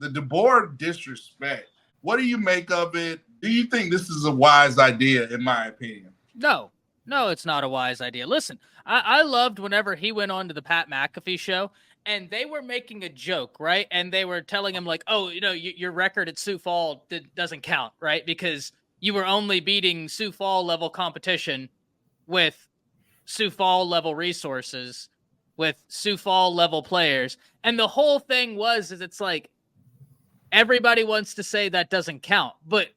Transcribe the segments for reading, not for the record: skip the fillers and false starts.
the DeBoer disrespect. What do you make of it? Do you think this is a wise idea, in my opinion? No, it's not a wise idea. Listen, I loved whenever he went on to the Pat McAfee show and they were making a joke, right? And they were telling him like, oh, your record at Sioux Fall doesn't count, right? Because you were only beating Sioux Fall level competition with Sioux Fall level resources, with Sioux Fall level players. And the whole thing is it's like, everybody wants to say that doesn't count, but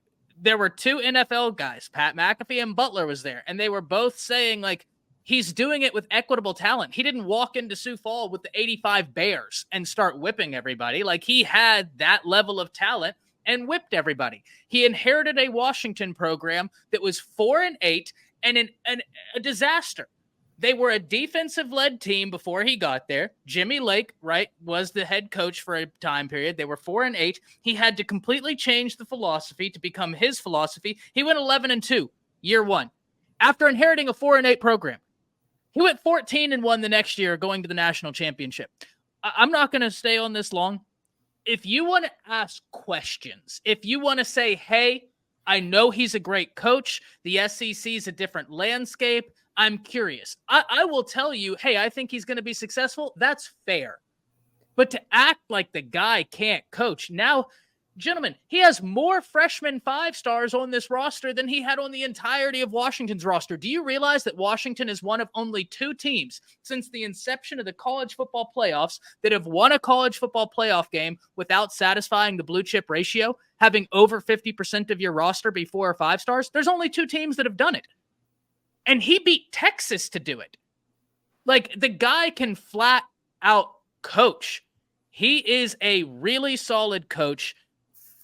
there were two NFL guys, Pat McAfee and Butler was there, and they were both saying like, he's doing it with equitable talent. He didn't walk into Sioux Fall with the 85 Bears and start whipping everybody. Like, he had that level of talent and whipped everybody. He inherited a Washington program that was 4-8 and a disaster. They were a defensive-led team before he got there. Jimmy Lake, right, was the head coach for a time period. They were 4-8. He had to completely change the philosophy to become his philosophy. He went 11-2 year one after inheriting a 4-8 program. He went 14-1 the next year, going to the national championship. I'm not going to stay on this long. If you want to ask questions, if you want to say, hey, I know he's a great coach, the SEC is a different landscape, I'm curious. I will tell you, hey, I think he's going to be successful. That's fair. But to act like the guy can't coach. Now, gentlemen, he has more freshman 5-stars on this roster than he had on the entirety of Washington's roster. Do you realize that Washington is one of only 2 teams since the inception of the college football playoffs that have won a college football playoff game without satisfying the blue chip ratio, having over 50% of your roster be 4 or 5 stars? There's only 2 teams that have done it. And he beat Texas to do it. Like, the guy can flat out coach. He is a really solid coach.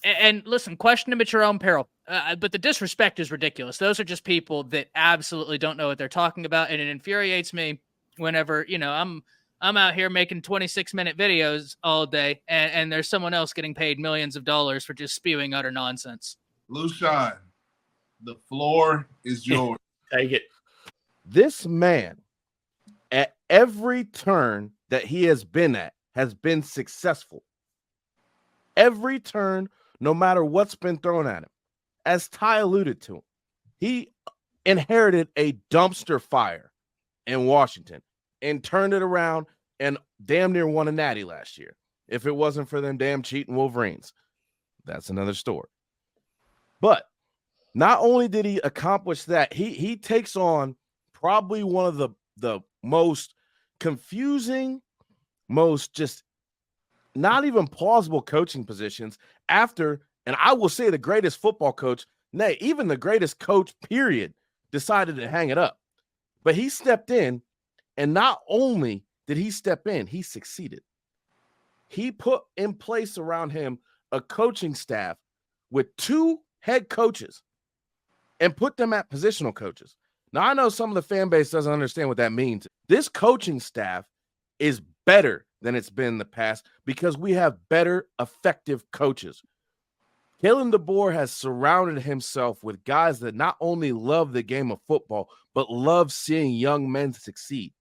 And listen, question him at your own peril. But the disrespect is ridiculous. Those are just people that absolutely don't know what they're talking about. And it infuriates me whenever, I'm out here making 26-minute videos all day and there's someone else getting paid millions of dollars for just spewing utter nonsense. Luscion, the floor is yours. Take it. This man, at every turn that he has been at, has been successful. Every turn, no matter what's been thrown at him. As Ty alluded to, he inherited a dumpster fire in Washington and turned it around and damn near won a natty last year. If it wasn't for them damn cheating Wolverines. That's another story. But not only did he accomplish that, he takes on probably one of the most confusing, most just not even plausible coaching positions after, and I will say the greatest football coach, nay, even the greatest coach, period, decided to hang it up. But he stepped in, and not only did he step in, he succeeded. He put in place around him a coaching staff with 2 head coaches and put them at positional coaches. Now, I know some of the fan base doesn't understand what that means. This coaching staff is better than it's been in the past because we have better, effective coaches. Kalen DeBoer has surrounded himself with guys that not only love the game of football, but love seeing young men succeed.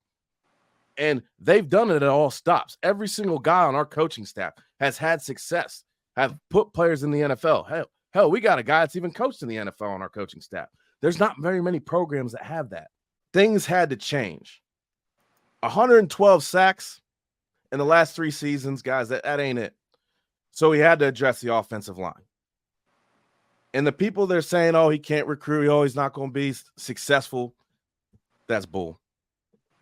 And they've done it at all stops. Every single guy on our coaching staff has had success, have put players in the NFL. Hell, we got a guy that's even coached in the NFL on our coaching staff. There's not very many programs that have that. Things had to change. 112 sacks in the last 3 seasons, guys, that ain't it. So he had to address the offensive line. And the people they're saying, oh, he can't recruit, he's not going to be successful, that's bull.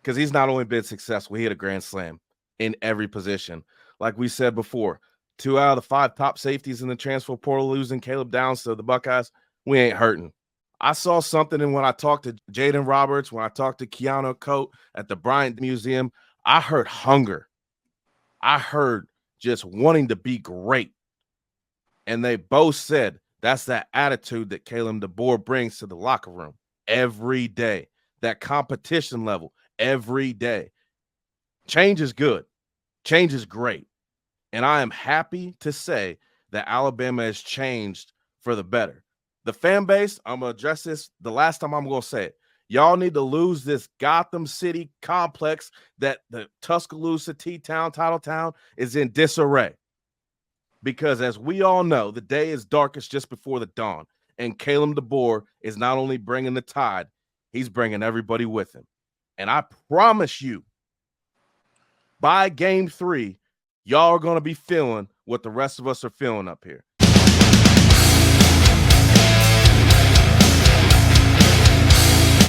Because he's not only been successful, he hit a grand slam in every position. Like we said before, 2 out of the 5 top safeties in the transfer portal losing Caleb Downs to the Buckeyes, we ain't hurting. I saw something, and when I talked to Jaden Roberts, when I talked to Keanu Coate at the Bryant Museum, I heard hunger. I heard just wanting to be great. And they both said that's that attitude that Kalen DeBoer brings to the locker room every day, that competition level every day. Change is good. Change is great. And I am happy to say that Alabama has changed for the better. The fan base, I'm going to address this the last time I'm going to say it. Y'all need to lose this Gotham City complex that the Tuscaloosa, T-Town, Titletown is in disarray. because as we all know, the day is darkest just before the dawn. And Kalen DeBoer is not only bringing the tide, he's bringing everybody with him. And I promise you, by game 3, y'all are going to be feeling what the rest of us are feeling up here.